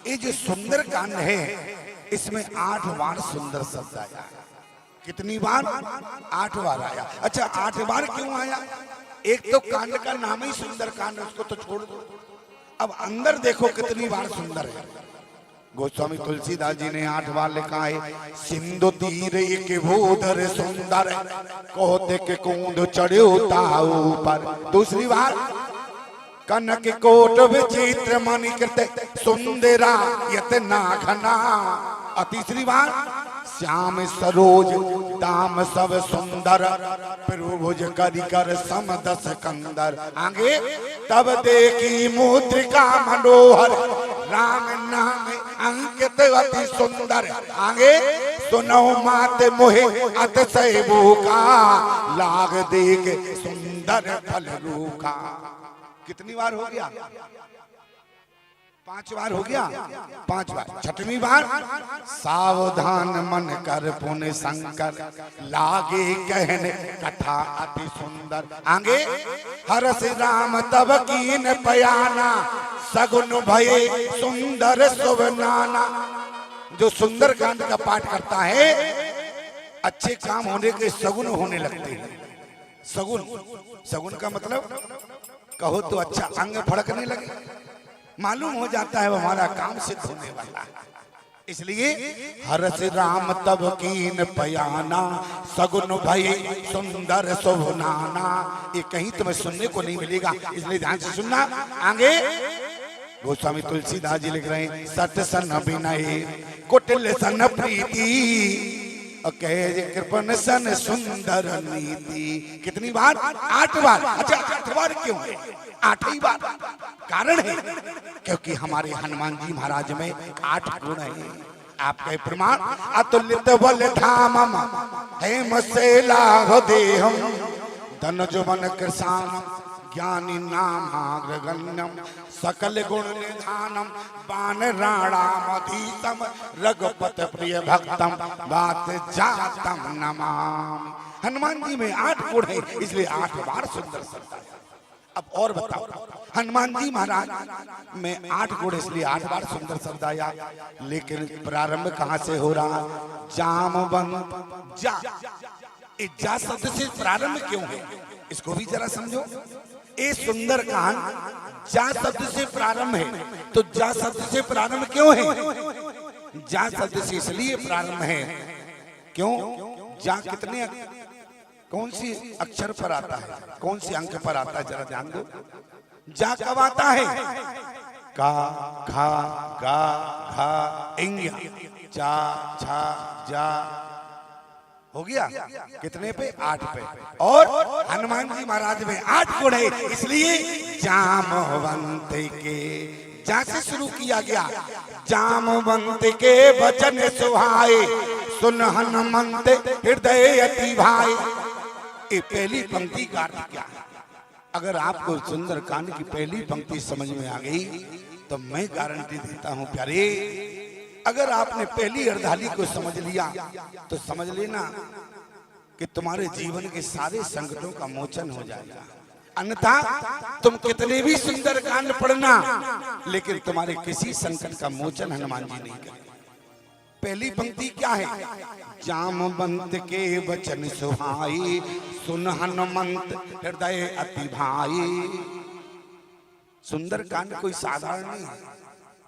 ये जो सुंदर कांड है इसमें 8 बार सुंदर शब्द आया। कितनी बार? 8 बार आया। अच्छा 8 बार क्यों आया? एक तो कांड का नाम ही सुंदर कांड, उसको तो छोड़ दो। अब अंदर देखो कितनी बार सुंदर है। गोस्वामी तुलसीदास जी ने 8 बार लिखा है, सिंधु तीर एक भूधर सुंदर कोते के कुंड चढ़ो ताऊ पर। दूसरी बार, कनक कोट विचित्र मणिकृत सुंदरा यतना घना। और तीसरी बार, श्याम सरोज दाम सब सुंदर प्रभुज करिकर समदस कंदर। आगे, तब देखी मुद्रिका मनोहर राम नाम अंकित अति सुंदर। आगे, सुनो मात मोहे अतिशय भूखा लाग देख सुंदर फल रूखा। कितनी बार हो गया? 5 बार हो गया। 5 बार। 6वीं बार, सावधान मन कर पुण्य शंकर लागे कहने कथा अति सुंदर। आगे, हरस राम तब कीन पयाना सगुन भये सुंदर शुभ नाना। जो सुंदर कांड का पाठ करता है अच्छे काम होने के सगुन होने लगते हैं। सगुन, सगुन का मतलब कहो तो अच्छा अंग फड़कने लगे, मालूम हो जाता है वो हमारा काम सिद्ध होने वाला है। इसलिए हरस राम तब कीन पयाना सगुन भई सुंदर शुभ नाना। ये कहीं तुम्हें सुनने को नहीं मिलेगा, इसलिए ध्यान से सुनना। आगे गोस्वामी तुलसीदास जी लिख रहे हैं, सत सन विनय कुटिल सन प्रीति कृपन सन सुंदर नीति। कितनी बार? 8 बार। अच्छा 8 बार क्यों? 8 ही बार। कारण है क्योंकि हमारे हनुमान जी महाराज में 8 गुण है। आपके प्रमाण, अतुलित बल धामम हेम सेला हृदयम धनुज मन कृषाण ज्ञानी नामाग्रगण्यम सकल गुण निधानम बान राणामधीतम रघुपत प्रिय भक्तम बात जातम नमामि। हनुमान जी में 8 गुण है, इसलिए 8 बार सुंदर शब्द आया। अब और बताओ, हनुमान जी महाराज में 8 गुण, इसलिए 8 बार सुंदर शब्द आया। लेकिन प्रारंभ कहां से हो रहा? जामवंत। जा शब्द से प्रारंभ क्यों है, इसको भी जरा समझो। ये सुंदर कांड जा शब्द से प्रारंभ है, तो जा शब्द से प्रारंभ क्यों है? जा शब्द से इसलिए प्रारंभ है क्यों? जा कितने, कौन सी अक्षर पर आता है, कौन सी अंक पर आता है, जरा ध्यान दो। जा कब आता है? का, खा, गा, घा, इंग, जा, छा, जा। हो गया कितने पे? 8 पे। और हनुमान जी महाराज में 8 गुण है, इसलिए जामवंत के, जा से शुरू किया गया। जामवंत के वचन सुहाए सुन हनुमंत हृदय अति भाई। ये पहली पंक्ति का अर्थ क्या है? अगर आपको सुंदर कांड की पहली पंक्ति समझ में आ गई तो मैं गारंटी देता हूं प्यारे, अगर आपने पहली अर्धाली को समझ लिया तो समझ लेना कि तुम्हारे जीवन के सारे संकटों का मोचन हो जाएगा। अन्यथा तुम कितने भी सुंदर कांड पढ़ना, लेकिन तुम्हारे किसी संकट का मोचन हनुमान जी नहीं करेंगे। पहली पंक्ति क्या है? जामवंत के वचन सुहाई सुन हनुमंत हृदय अति भाई। सुंदर कांड कोई साधारण नहीं है।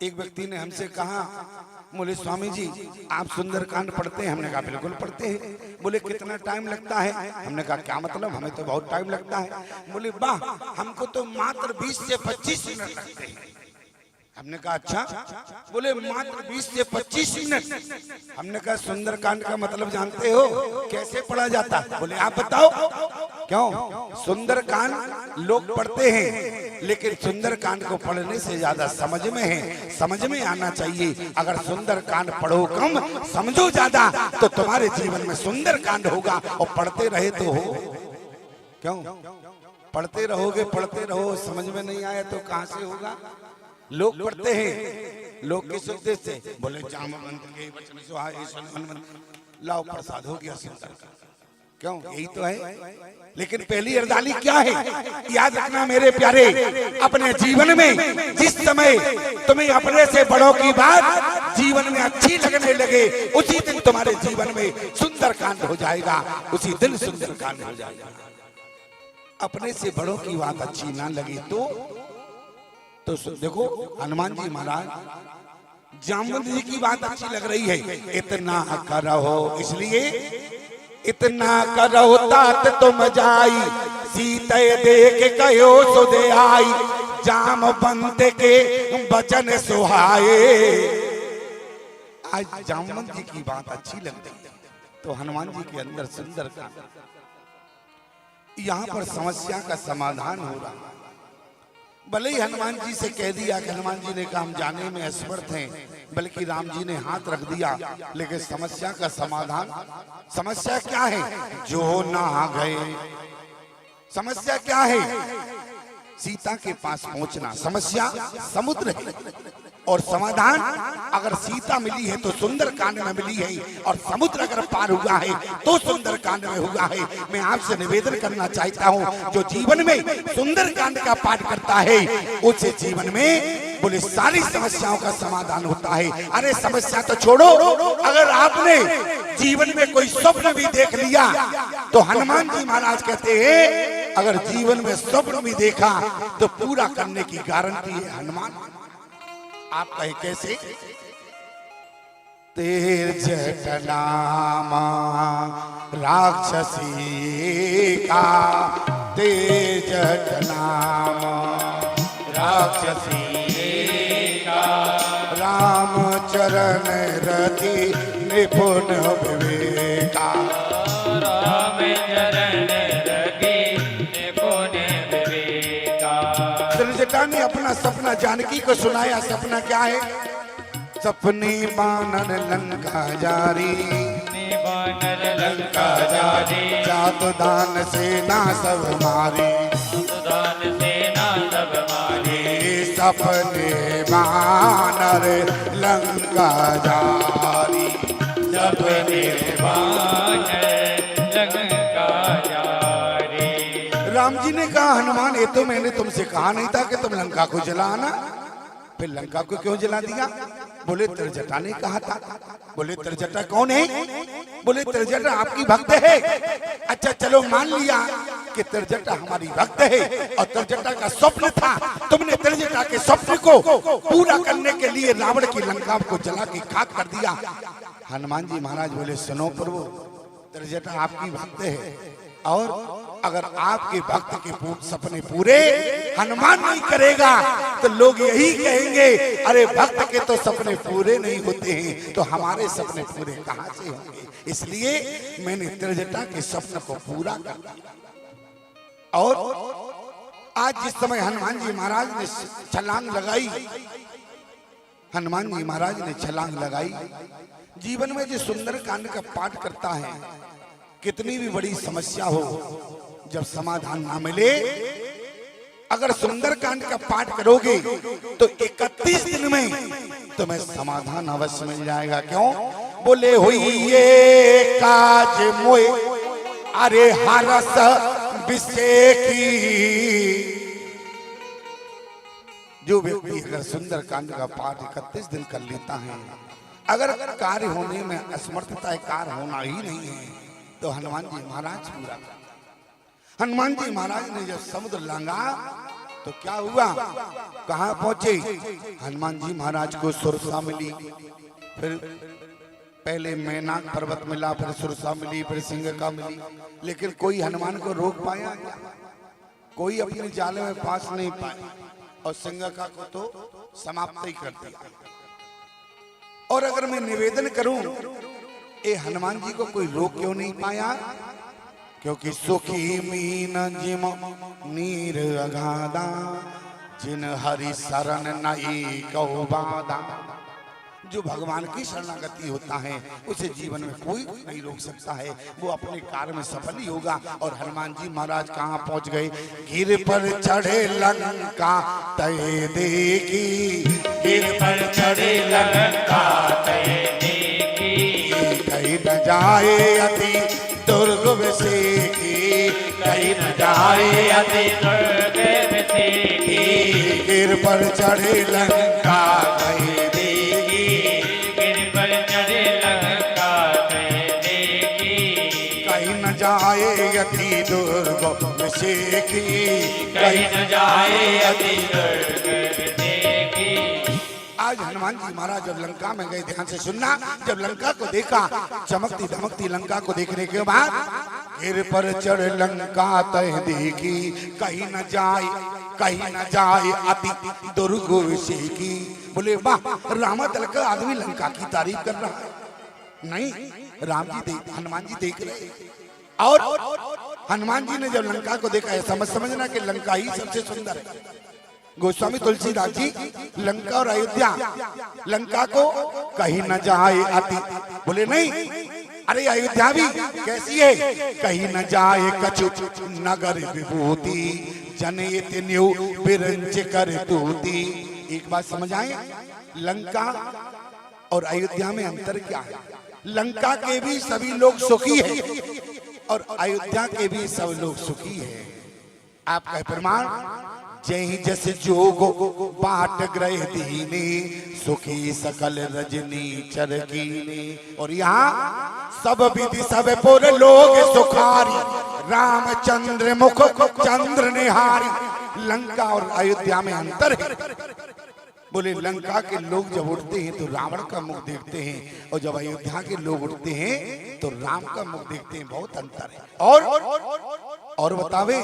एक व्यक्ति ने हमसे कहा, बोले स्वामी जी आप सुंदर कांड पढ़ते हैं? हमने कहा बिल्कुल पढ़ते हैं। बोले कितना टाइम लगता है? हमने कहा क्या मतलब, हमें तो बहुत टाइम लगता है। बोले वाह, हमको तो मात्र 20 से 25 मिनट लगते हैं। हमने कहा अच्छा? बोले मात्र 20 से 25 मिनट। हमने कहा सुंदर कांड का मतलब जानते हो, कैसे पढ़ा जाता है? बोले आप बताओ। क्यों? सुंदर कांड लोग पढ़ते हैं, लेकिन सुंदर कांड को पढ़ने से ज्यादा समझ में है, समझ में आना चाहिए। अगर सुंदर कांड पढ़ो कम, समझो ज्यादा, तो तुम्हारे जीवन में सुंदर कांड होगा। और पढ़ते रहे तो हो। क्यों? पढ़ते रहोगे, पढ़ते रहो, समझ में नहीं आया तो कहां से होगा? लोग पढ़ते हैं, लोग किस उद्देश्य से? बोले जामवंत के वचन सुहाए सुन हनुमंत, लाओ प्रसाद हो गया सुंदर का। क्यों, यही तो है। लेकिन पहली अर्दाली क्या है, याद रखना मेरे प्यारे, अपने जीवन में जिस समय तुम्हें अपने से बड़ों की बात जीवन में अच्छी लगने लगे, उसी दिन तुम्हारे जीवन में सुंदर कांड हो जाएगा, उसी दिन सुंदर कांड हो जाएगा। अपने से बड़ों की बात अच्छी ना लगी तो देखो हनुमान जी महाराज जामवंत जी की बात अच्छी लग रही है, इतना करो, इसलिए इतना करो तात तुम जाई, सीते देख कहो सुधे आई, जामवंत के वचन सुहाए। आज जामवंत जी की बात अच्छी लग रही है तो हनुमान जी के अंदर सुंदर का यहाँ पर समस्या का समाधान हो रहा। भले ही हनुमान जी से कह दिया कि हनुमान जी ने कहा हम जाने में असमर्थ हैं, बल्कि राम जी ने हाथ रख दिया, लेकिन समस्या का समाधान, समस्या क्या है, जो ना गए। समस्या क्या है, सीता के पास पहुंचना, समस्या समुद्र है और समाधान अगर सीता मिली है तो सुंदर कांड में मिली है, और समुद्र अगर पार हुआ है तो सुंदर कांड में हुआ है। मैं आपसे निवेदन करना चाहता हूं, जो जीवन में सुंदर कांड का पाठ करता है उसे जीवन में बोले सारी समस्याओं का समाधान होता है। अरे समस्या तो छोड़ो, अगर आपने जीवन में कोई स्वप्न भी देख लिया तो हनुमान जी महाराज कहते हैं अगर जीवन में स्वप्न भी देखा तो पूरा करने की गारंटी है हनुमान। आप कहे कैसे, तेर जटनामा राक्षसी का, तेर जटनामा राक्षसी का, रामचरण रति निपुण विवेका, रामचरण रति निपुण विवेका। त्रिजटा ने अपना सपना जानकी को सुनाया। सपना क्या है, सपने बानर लंका जारी, बानर लंका जारी, जात दान सेना सब मारी, दान सेना सब मारी, सपने बानर लंका जारी, सपने बानर लंका जारी। राम जी ने कहा हनुमान ये तो मैंने तुमसे कहा नहीं था कि तुम लंका को जलाना, फिर लंका को क्यों जला दिया? बोले त्रिजटा ने कहा था। बोले त्रिजटा कौन है? बोले त्रिजटा आपकी भक्त है। अच्छा चलो मान लिया कि त्रिजटा हमारी भक्त है और त्रिजटा का स्वप्न था, तुमने त्रिजटा के स्वप्न को पूरा करने के लिए रावण की लंका को जला के खाक कर दिया। हनुमान जी महाराज बोले सुनो प्रभु, त्रिजटा आपकी भक्त है और अगर आपके भक्त के सपने पूरे हनुमान नहीं करेगा तो लोग यही कहेंगे अरे भक्त के तो सपने पूरे नहीं होते हैं तो हमारे सपने पूरे कहां से होंगे। इसलिए मैंने त्रिजटा के स्वप्न को पूरा कर दिया। और आज जिस समय हनुमान जी महाराज ने छलांग लगाई, हनुमान जी महाराज ने छलांग लगाई, जीवन में जो सुंदर कांड का पाठ करता है, कितनी भी बड़ी समस्या हो जब समाधान ना मिले, अगर सुंदर कांड का पाठ करोगे तो 31 दिन में तुम्हें समाधान अवश्य मिल जाएगा। क्यों? बोले हुई ये काज मोए अरे हरस विषय की। जो व्यक्ति अगर सुंदर कांड का पाठ 31 दिन कर लेता है, अगर कार्य होने में असमर्थता है, कार्य होना ही नहीं है, तो हनुमान जी महाराज पूरा। हनुमान जी महाराज ने जब समुद्र लांगा तो क्या हुआ, कहां पहुंचे? हनुमान जी महाराज को सुरसा मिली, फिर पहले मैनाक पर्वत मिला, फिर सुरसा मिली, फिर सिंह का मिली, लेकिन कोई हनुमान को रोक पाया? कोई अपने जाले में पास नहीं पाया और सिंह का को तो समाप्त ही कर दिया। और अगर मैं निवेदन करूं, ए हनुमान जी को कोई रोक क्यों नहीं पाया? क्योंकि सुखी मीन जिम नीर अगाधा, जिन हरि शरण नहीं कहो बाधा। जो भगवान की शरणागति होता है उसे जीवन में कोई नहीं रोक सकता है, वो अपने कार्य में सफल ही होगा। और हनुमान जी महाराज कहाँ पहुंच गए? गिर पर चढ़े लंका तय देखी, गिर पर चढ़े लंका तय देखी, कहीं न जाए अति दुर्ग विसेकी, कहीं न जाए अति दुर्ग विसेकी, गिर पर चढ़े लंका गए देगी, गिर पर चढ़े लंका कह देगी, कहीं न जाए अति दुर्ग विसेकी, कहीं न जाए अति दुर्ग विसेकी। आज हनुमान जी महाराज जब लंका में गए, ध्यान से सुनना, जब लंका को देखा, चमकती धमकती लंका को देखने के बाद गिर पर चढ़ लंका तह देखी, कहीं न जाए अति दुर्ग विसेकी। बोले वाह, रामादल का आदमी लंका की तारीफ कर रहा है। नहीं, राम जी देख, हनुमान जी देख रहे, और हनुमान जी ने जब लंका को देखा है, समझना कि लंका ही सबसे सुंदर है। गोस्वामी तुलसीदास जी लंका और अयोध्या, लंका को कहीं न जाए अति, बोले नहीं, अरे अयोध्या भी कैसी है, कहीं न जाए कछु नगर विभूति, जनयत न्यू बिरंज कर तूती। एक बात समझ आए, लंका और अयोध्या में अंतर क्या है? लंका के भी सभी लोग सुखी है और अयोध्या के भी सब लोग सुखी है। आपका प्रमाण, जय जस जोगो बाट ग्रह दीने, सुखी सकल रजनी चरकीने। और यहाँ सब विधि सब पुर लोग सुखारी, रामचंद्र मुख चंद्र निहारी। लंका और अयोध्या में अंतर है। बोले लंका के लोग जब उठते हैं तो रावण का मुख देखते हैं, और जब अयोध्या के लोग उठते हैं तो राम का मुख देखते हैं। बहुत अंतर है। और बतावे,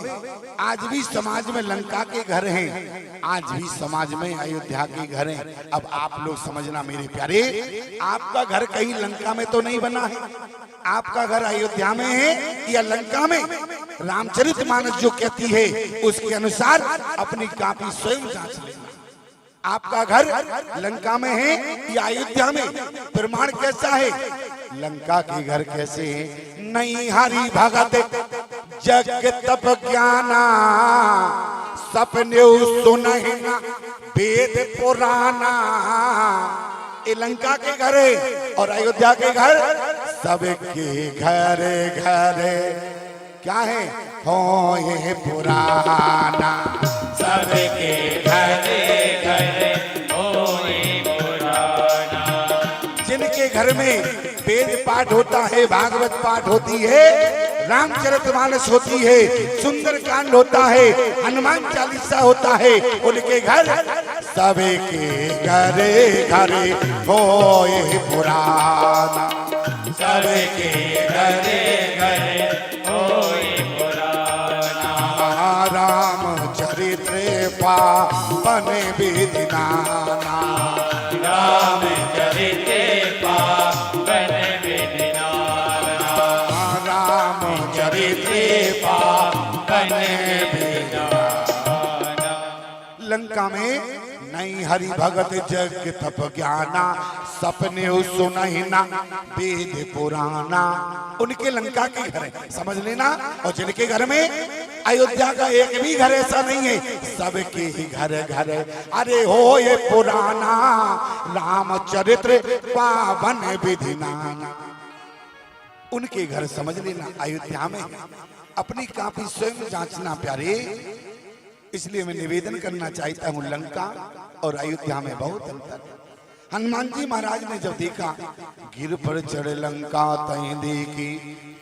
आज भी समाज में लंका के घर हैं, आज भी समाज में अयोध्या के घर हैं। अब आप लोग समझना मेरे प्यारे, आपका घर कहीं लंका में तो नहीं बना है, आपका घर अयोध्या में है या लंका में? रामचरितमानस जो कहती है उसके अनुसार अपनी कॉपी स्वयं जांच लेना। आपका घर लंका में है या अयोध्या में? प्रमाण कैसा है? लंका के घर कैसे है? नहीं हरि भगत जग तप ज्ञाना, सपने सुनहि ना वेद पुराना। ये लंका के घर है और अयोध्या के घर सबके घर घर क्या है? हो ये पुराना, सबके घरे घरे होए पुराना। जिनके घर में वेद पाठ होता है, भागवत पाठ होती है, रामचरितमानस होती है, सुंदरकांड होता है, हनुमान चालीसा होता है, उनके घर सबके घरे घरे होए पुराना, सबके घरे घरे होए पुराना। रामचरित्र पावन विधि नाना, रामचरित पावन विधि नाना, रामचरित्र पावन विधि नाना। लंका में नहीं हरि भगत जग तप ज्ञाना, सपने सुनहि ना वेद पुराना। उनके लंका के घर है, समझ लेना। और जिनके घर में अयोध्या का एक भी घर ऐसा नहीं है, सबके ही घर घर। अरे हो ये पुराना, रामचरित्र पावन विधि नाना। उनके घर समझ लेना अयोध्या में। अपनी काफी स्वयं जांचना प्यारे। इसलिए मैं निवेदन करना चाहता हूँ, लंका और अयोध्या में बहुत अंतर है। हनुमान जी महाराज ने जब देखा, गिर पर चढ़ लंका तय देखी,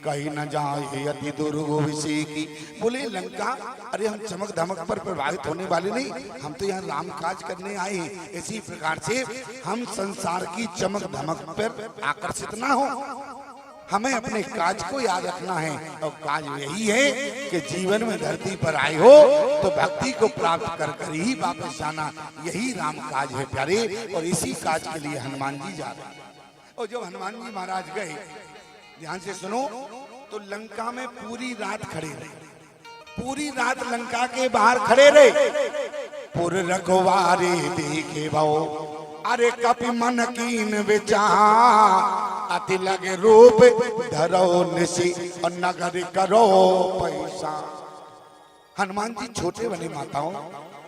कहीं न जाए अति दुर्ग विसेकी। बोले लंका, अरे हम चमक धमक पर प्रभावित होने वाले नहीं, हम तो यहाँ राम काज करने आए हैं। इसी प्रकार से हम संसार की चमक धमक पर आकर्षित ना हो, हमें अपने काज को याद रखना है। और काज यही है कि जीवन में धरती पर आए हो तो भक्ति को प्राप्त कर कर ही वापस जाना, यही राम काज है प्यारे। और इसी काज के लिए हनुमान जी जा रहे हैं। और जब हनुमान जी महाराज गए, ध्यान से सुनो, तो लंका में पूरी रात खड़े रहे, पूरी रात लंका के बाहर खड़े रहे। पुर रखवारे देखे भाओ, अरे कपि मन कीन विचार, अति लगे रूप धरो निशी और नगर करो पैसा। हनुमान जी छोटे बने माताओं,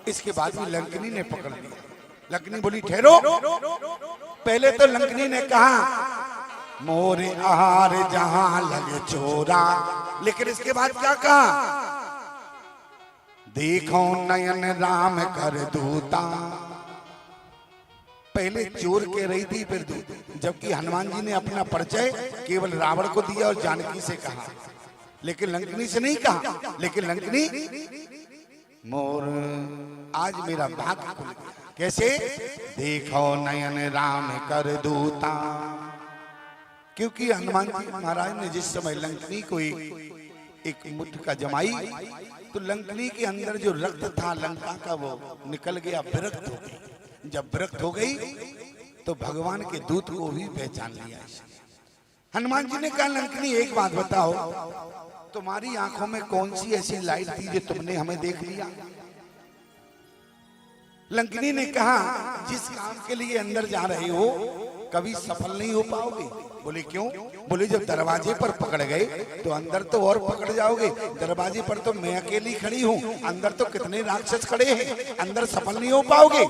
इसके बाद भी लंकनी ने पकड़ लिया। लंकनी बोली ठहरो। पहले तो लंकनी ने कहा, मोरे आहार जहां लगे चोरा, लेकिन इसके बाद क्या कहा? देखो नयन राम कर दूता। पहले चोर के रही थी फिर दूत, जबकि हनुमान जी ने अपना परिचय केवल रावण को दिया और जानकी से कहा, लेकिन लंकनी से नहीं कहा। लेकिन लंकनी मोर आज मेरा भाग्य खुल गया। कैसे? देखो नयन राम कर दूता। क्योंकि हनुमान जी महाराज ने जिस समय लंकनी को एक मुठ का जमाई, तो लंकनी के अंदर जो रक्त था लंका का वो निकल गया, विरक्त हो गई। जब विरक्त हो गई तो भगवान के दूत को भी पहचान लिया। हनुमान जी ने कहा, लंकनी एक बात बताओ, तुम्हारी आंखों में कौन सी ऐसी लाइट थी जो तुमने हमें देख लिया? लंकनी ने कहा, जिस काम के लिए अंदर जा रहे हो कभी सफल नहीं हो पाओगे। बोले क्यों? बोले जब दरवाजे पर पकड़ गए तो अंदर तो और पकड़ जाओगे, दरवाजे पर तो मैं अकेली खड़ी हूँ, अंदर तो कितने राक्षस खड़े हैं, अंदर सफल नहीं हो पाओगे।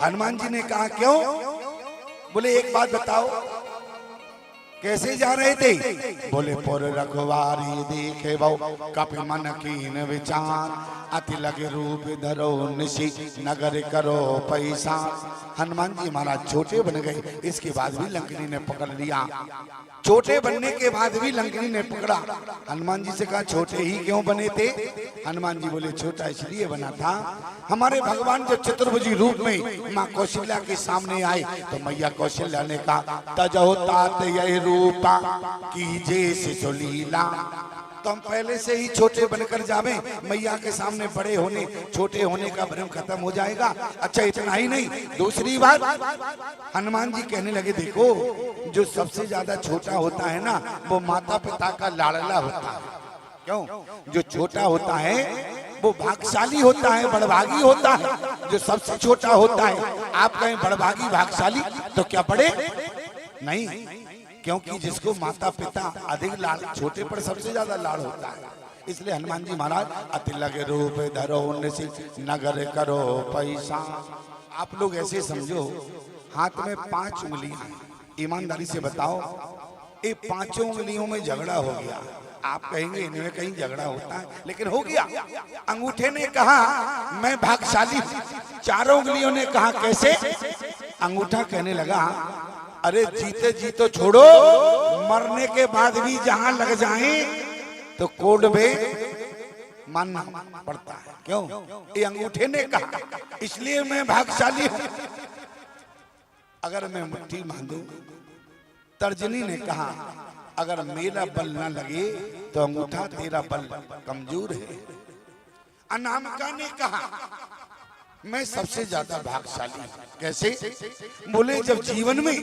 हनुमान जी ने कहा क्यों? बोले एक बात बताओ, कैसे जा रहे थे? बोले पुर रखवारी देखे बहु कपि मन कीन विचार, अति लगे रूप धरो निशि नगर करो पैसा। हनुमान जी महाराज छोटे बन गए, इसके बाद भी लंकनी ने पकड़ लिया। छोटे बनने के बाद भी लंकनी ने पकड़ा। हनुमान जी से कहा, छोटे ही क्यों बने थे? हनुमान जी बोले, छोटा इसलिए बना था, हमारे भगवान जब चतुर्भुजी रूप में माँ कौशल्या के सामने आए तो मैया कौशल्या ने कहा, तजो तात यह रूपा कीजे शिशु लीला। तो हम पहले से ही छोटे बनकर जावे, मैया के सामने बड़े होने छोटे होने का भ्रम खत्म हो जाएगा। अच्छा इतना ही नहीं, दूसरी बात हनुमान जी कहने लगे, देखो जो सबसे ज्यादा छोटा होता है ना वो माता पिता का लाडला होता है। क्यों? जो छोटा होता है वो भाग्यशाली होता है, बड़भागी होता है। जो सबसे छोटा होता है, आप कहें बड़भागी भाग्यशाली तो क्या बड़े नहीं, क्योंकि जिसको माता पिता अधिक लाड, छोटे पर सबसे ज्यादा लाड होता है। इसलिए हनुमान जी महाराज अति लगे रूप धरो निशि नगर करो पैसा। आप लोग ऐसे समझो, हाथ में 5 उंगलियां हैं, ईमानदारी से बताओ ये 5 उंगलियों में झगड़ा हो गया, आप कहेंगे इनमें कहीं झगड़ा होता है, लेकिन हो गया। अंगूठे ने कहा मैं भाग्यशाली, 4 उंगलियों ने कहा कैसे? अंगूठा कहने लगा, अरे जीते जी तो छोड़ो, मरने के बाद भी जहां लग जाए तो कोड में मानना पड़ता है। क्यों? ये अंगूठे ने कहा, इसलिए मैं भाग्यशाली हूं। अगर मैं मुट्ठी बांधू, तर्जनी ने कहा अगर मेरा बल न लगे तो अंगूठा तेरा बल कमजोर है। अनामिका ने कहा मैं सबसे ज्यादा भाग्यशाली हूं। कैसे? बोले जब जीवन में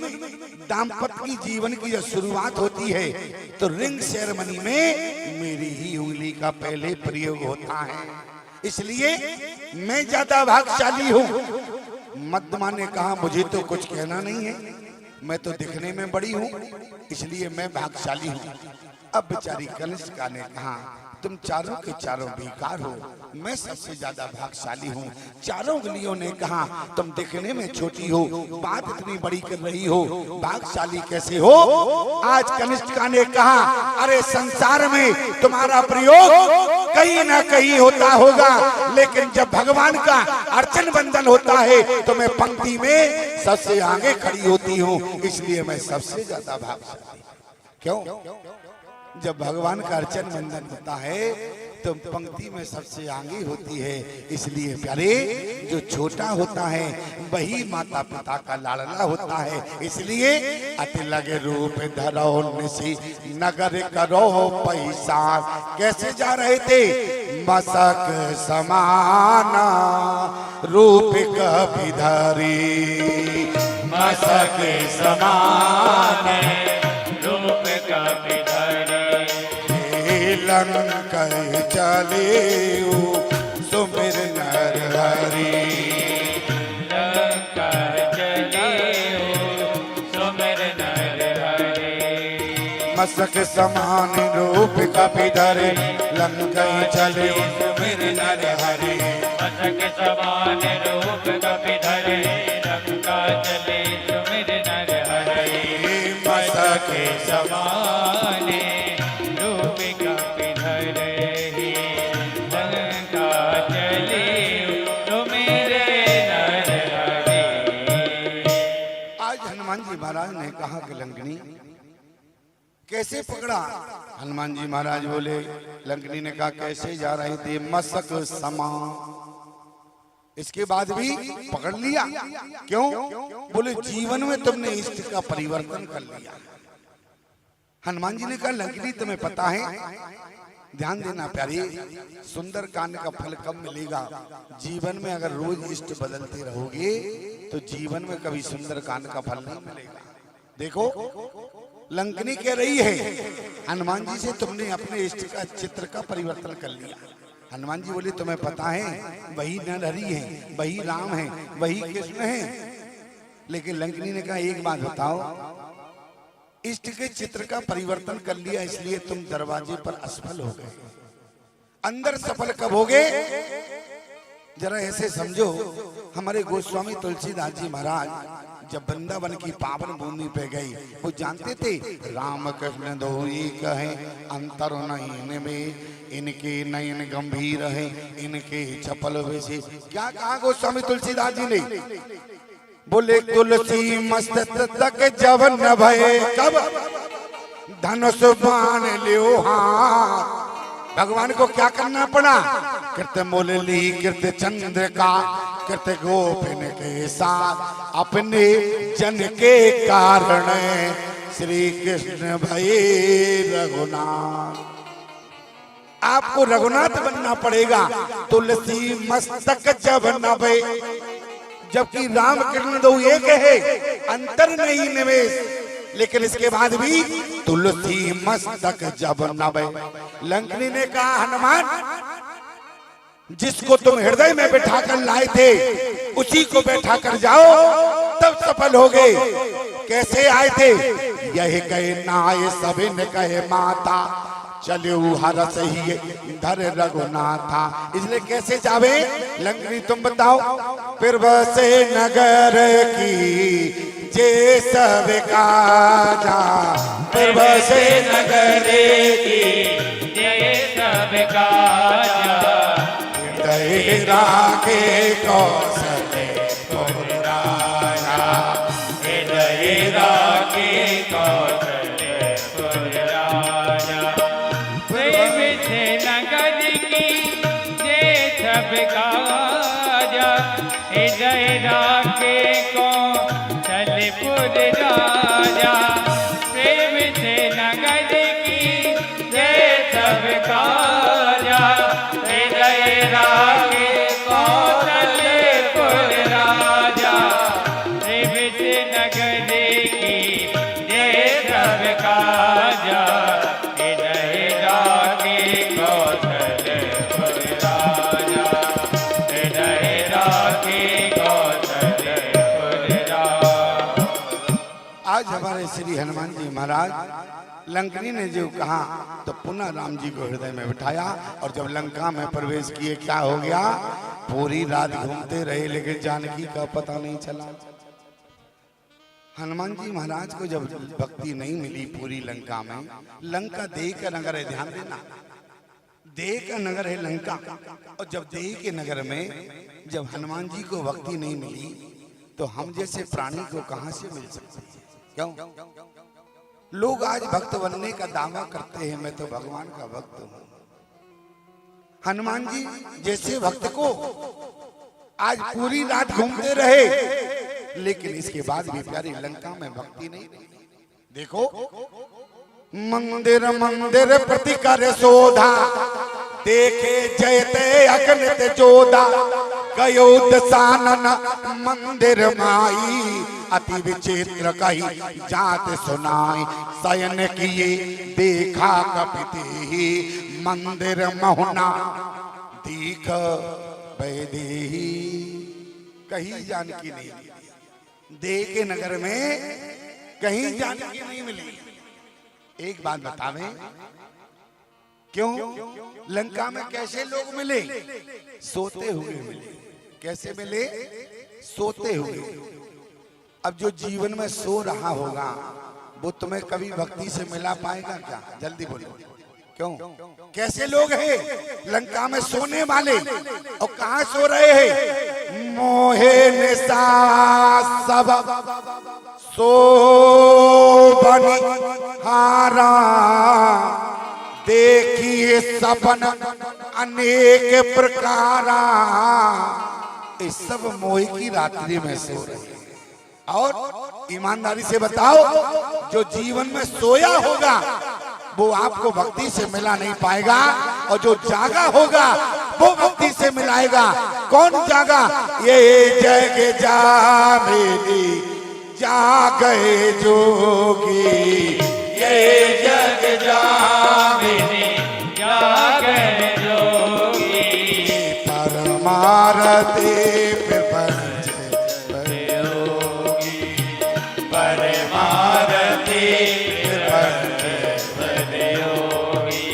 दाम्पत्य की जीवन की जब शुरुआत होती है तो रिंग सेरेमनी में मेरी ही उंगली का पहले प्रयोग होता है, इसलिए मैं ज्यादा भाग्यशाली हूं। मध्यमा ने कहा मुझे तो कुछ कहना नहीं है, मैं तो दिखने में बड़ी हूं, इसलिए मैं भाग्यशाली हूं। अब बेचारी कनिष्का ने कहा तुम चारों के चारों बेकार हो, मैं सबसे ज्यादा भाग्यशाली हूँ। चारों उंगलियों ने कहा तुम दिखने में छोटी हो, बात इतनी बड़ी कर रही हो, भाग्यशाली कैसे हो? आज कनिष्का ने कहा अरे संसार में तुम्हारा प्रयोग कहीं ना कहीं होता होगा, लेकिन जब भगवान का अर्चन बंधन होता है तो मैं पंक्ति में सबसे आगे खड़ी होती हूँ, इसलिए मैं सबसे ज्यादा भाग्यशाली। क्यों? जब भगवान का अर्चन बंधन होता है तो पंक्ति में सबसे आगे होती है, इसलिए प्यारे जो छोटा होता है वही माता पिता का लाडला होता है। इसलिए अति लगे रूप धरो निशि नगर करो पैसा। कैसे जा रहे थे? मसक समाना रूप कभी धरी, मसक समान रूप कभी लंक चले सुमिर नर हरि, लंक चले सुमिर नर हरि। मसक समान रूप कपि धरे लंक चले सुमिर नर हरि, मसक समान रूप कपि धरे लंका चले सुमिर नर हरि। मसक समान रूप कपि धरे महाराज ने कहा कि लंकनी कैसे पकड़ा? हनुमान जी महाराज बोले, लंकनी ने कहा कैसे जा रही थी? मसक समा। इसके बाद भी पकड़ लिया। क्यों? बोले जीवन में तुमने इष्ट का परिवर्तन कर लिया। हनुमान जी ने कहा लंकनी तुम्हें पता है, ध्यान देना प्यारी, सुंदर कांड का फल कब मिलेगा? जीवन में अगर रोज इष्ट बदलते रहोगे तो जीवन में कभी सुंदर कांड का फल नहीं मिलेगा। देखो लंकनी कह रही है हनुमान जी से तुमने अपने इष्ट का चित्र का परिवर्तन कर लिया। हनुमान जी बोले तुम्हें पता है वही नरहरि है, वही राम है, वही कृष्ण है। लेकिन लंकनी ने कहा एक बात बताओ, इष्ट के चित्र का परिवर्तन कर लिया इसलिए तुम दरवाजे पर असफल हो गए, अंदर सफल कब होगे? जरा ऐसे समझो, हमारे गोस्वामी तुलसीदास जी महाराज जब वृंदावन की पावन भूमि पे गए, वो जानते थे राम कृष्ण दो एक है, अंतर नहीं इनमें, इनके नयन गंभीर है, इनके चपल वैसे। क्या कहा गोस्वामी तुलसीदास जी ने? बोले तुलसी मस्तक तक जब न भये, कब? धनुष बाण लियो हाथ। भगवान को क्या करना पड़ा? कृत मुरली कृत चंद्र का कृत गोपिन के साथ, अपने जन के कारण श्री कृष्ण भये रघुनाथ। आपको रघुनाथ बनना पड़ेगा। तुलसी मस्तक जब न भये, जबकि राम कृष्ण दो एक है, अंतर नहीं निवेश, लेकिन इसके बाद भी तुलसी मस्तक जब न भये। लंकनी ने कहा हनुमान जिसको तुम हृदय में बैठा कर लाए थे उसी को बैठा कर जाओ तब सफल हो गए। कैसे आए थे? यही कहे नाय सभी ने कहे माता, चले हरस ही धर रघुनाथा। इसलिए कैसे जावे? लंकनी तुम बताओ। फिर बसे नगर की जे सब काजा, फिर बसे नगर की जय सब काजा, हृदय राखे कौशले पुराना, हृदय राखे कौशले पुराना। प्रेम से नगर की जय सब काजा, हृदय राखे कौशलपुर राजा। प्रेम से नगर की जय सब काजा, हृदय राखे कौशलपुर राजा। प्रेम से नगर की जय सब काजा, हृदय राखे कौशलपुर राजा, हृदय राखे कौशलपुर राजा। आज हमारे श्री हनुमान जी महाराज लंकनी ने जो कहा तो पुनः राम जी को हृदय में बिठाया, और जब लंका में प्रवेश किए क्या हो गया? पूरी रात घूमते रहे लेकिन जानकी का पता नहीं चला। हनुमान जी महाराज को जब भक्ति नहीं मिली पूरी लंका में, लंका देह का नगर है, ध्यान देना, देह का नगर है लंका। और जब देह के नगर में जब हनुमान जी को भक्ति नहीं मिली तो हम जैसे प्राणी को कहां से मिल सकते हैं? क्यों? लोग आज भक्त बनने का दावा करते हैं, मैं तो भगवान का भक्त हूं। हनुमान जी जैसे भक्त को आज पूरी रात घूमते रहे, लेकिन इसके बाद भी प्यारी लंका में भक्ति नहीं रही। देखो मंदिर मंदिर प्रति कर शोधा, देखे जयते अगणित जोधा, कयो दसानन मंदिर माई, अति विचित्र कही जात सुनाई, शयन किए देखा कपिते, मंदिर महुना दीख वैदेही। कहीं जानकी नहीं, देह के नगर में कहीं जानकी नहीं मिली। एक बात बतावें, क्यों? लंका में कैसे लोग मिले? सोते हुए मिले। कैसे मिले? सोते हुए। अब जो जीवन में सो रहा होगा वो तुम्हें कभी भक्ति से मिला पाएगा क्या? जल्दी बोलो। क्यों? कैसे लोग हैं लंका में सोने वाले? और कहां सो रहे हैं? मोहे निशा सब शोभनिहारा देखिए सपन अनेक प्रकारा। इस सब मोह की रात्रि में सो रहे हैं। और ईमानदारी से बताओ, जो जीवन में सोया होगा वो आपको भक्ति से मिला नहीं पाएगा, और जो जागा होगा वो भक्ति से मिलाएगा। कौन जागा? ये जग जामेली जागे जोगी, ये जग जामिनी जागे जोगी। परमारती योगी परमारती योगी।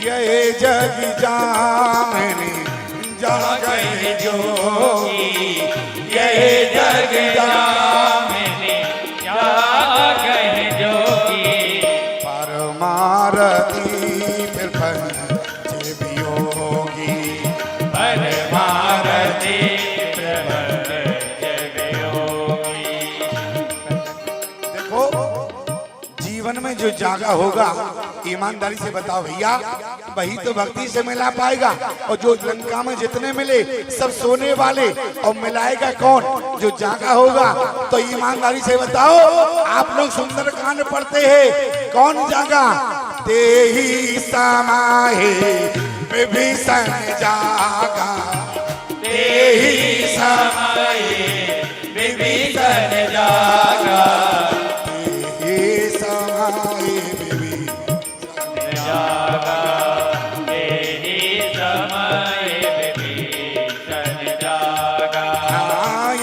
ये जग जामिनी जागे जोगी, ये जग जामिनी जागे जोगी। परमारती फिर पंच वियोगी। परमारती प्रपंच वियोगी। देखो, जीवन में जो जागा होगा, ईमानदारी से बताओ भैया, वही तो भक्ति से मिला पाएगा। और जो लंका में जितने मिले सब सोने वाले, और मिलाएगा कौन? जो जागा होगा। तो ईमानदारी से बताओ, आप लोग सुंदरकांड पढ़ते हैं, कौन जागा? तेहि समाहे विभीषण जागा, तेहि समाये विभीषण जागा। तेहि समाहे जागा तेहि समय विभीषण जागा।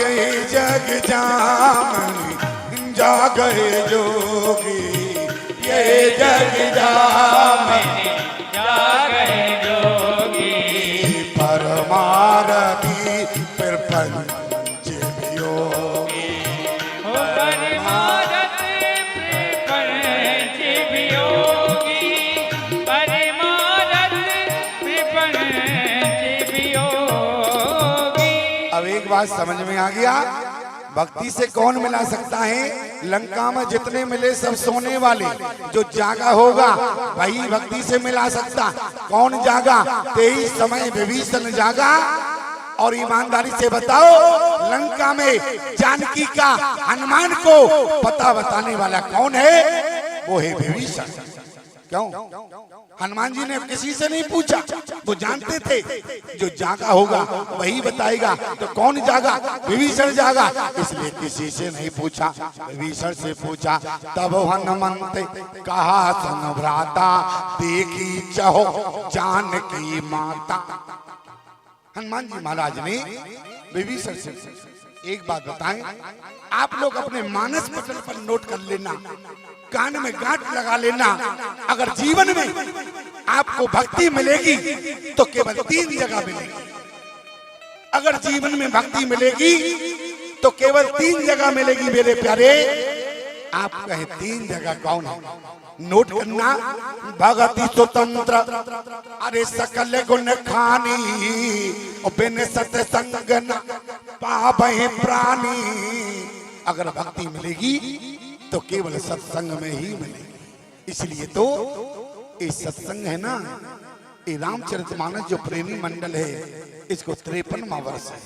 यही जग जामनि जागे जोगी, ये जग जामिनी जागे जोगी। परमारती फिर पंच वियोगी। हो परमारती प्रपंच वियोगी। परमारती प्रपंच वियोगी। अब एक बात समझ में आ गया, भक्ति से कौन मिला सकता है? लंका में जितने मिले सब सोने वाले, जो जागा होगा वही भक्ति से मिला सकता। कौन जागा? तेई समय विभीषण जागा। और ईमानदारी से बताओ, लंका में जानकी का हनुमान को पता बताने वाला कौन है? वो है विभीषण। क्यों? हनुमान जी ने किसी से नहीं पूछा, वो जानते थे जो जागा होगा वही बताएगा। तो कौन जागा? विभीषण जागा। इसलिए किसी से नहीं पूछा, विभीषण से पूछा। तब हनुमंत कहा सन भ्राता, देखी चहो जानकी माता। हनुमान जी महाराज ने विभीषण से एक बात बताएं, आप लोग अपने मानस पटल पर नोट कर लेना, कान में गांठ लगा लेना। अगर जीवन में आपको भक्ति मिलेगी तो केवल 3 जगह मिलेगी। अगर जीवन में भक्ति मिलेगी तो केवल 3 जगह मिलेगी मेरे प्यारे। आप कहे 3 जगह कौन है? नोट करना। भगति स्वतंत्र, अरे सकल गुण खानी, और बिन सत्संग न पावै प्राणी। अगर भक्ति मिलेगी तो केवल सत्संग में ही मिलेगी। इसलिए तो ये सत्संग है ना, ये रामचरितमानस जो प्रेमी मंडल है, इसको 53वां वर्ष है।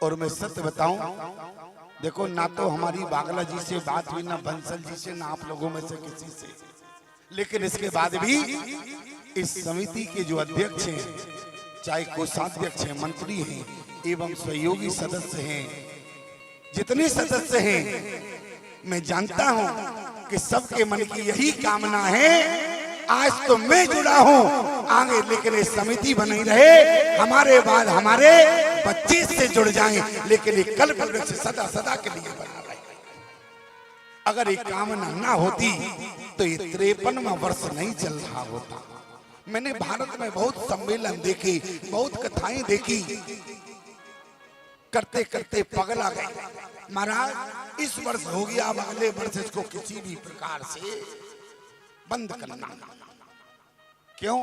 और मैं सत्य बताऊं, देखो ना तो हमारी बागला जी से बात हुई, ना बंसल जी से, ना आप लोगों में से किसी से, लेकिन इसके बाद भी इस समिति के जो अध्यक्ष हैं, चाहे कोषाध्यक्ष हैं, मंत्री हैं एवं सहयोगी सदस्य हैं, जितने सदस्य हैं, मैं जानता हूं कि सबके मन की यही कामना है। आज तो मैं जुड़ा हूं, आगे लेकिन ये समिति बनी रहे, हमारे बाद हमारे बच्चे से जुड़ जाएं, लेकिन ये कल्प वृक्ष सदा सदा के लिए बना रहे। अगर ये कामना ना होती तो ये 53वां वर्ष नहीं चल रहा होता। मैंने भारत में बहुत सम्मेलन देखे, बहुत कथाएं देखी, करते करते पगला गए। महाराज इस वर्ष हो गया, अब अगले वर्ष इसको किसी भी प्रकार से बंद करना। क्यों?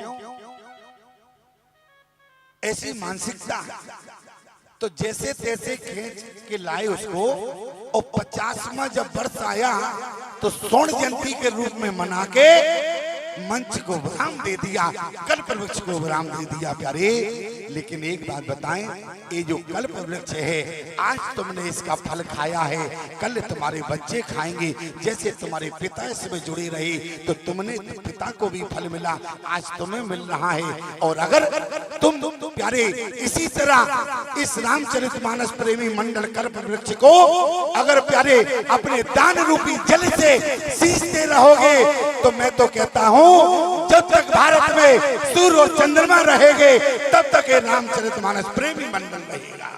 ऐसी मानसिकता तो जैसे तैसे खींच के लाए उसको, और 50वां जब वर्ष आया तो स्वर्ण जयंती के रूप में मना के मंच को विराम दे दिया, कल्प वृक्ष को विराम दे दिया प्यारे। लेकिन एक बात बताएं, ये जो कल्प वृक्ष है, आज तुमने इसका फल खाया है, कल तुम्हारे बच्चे खाएंगे। जैसे तुम्हारे पिता इसमें जुड़े रहे तो तुमने पिता को भी फल मिला, आज तुम्हें मिल रहा है। और अगर तुम प्यारे इसी तरह इस रामचरितमानस प्रेमी मंडल कल्प वृक्ष को अगर प्यारे अपने दान रूपी जल से सींचते रहोगे, तो मैं तो कहता हूं जब तक भारत में सूर्य और चंद्रमा रहेंगे तब तक ये रामचरितमानस प्रेमी मंडल रहेगा।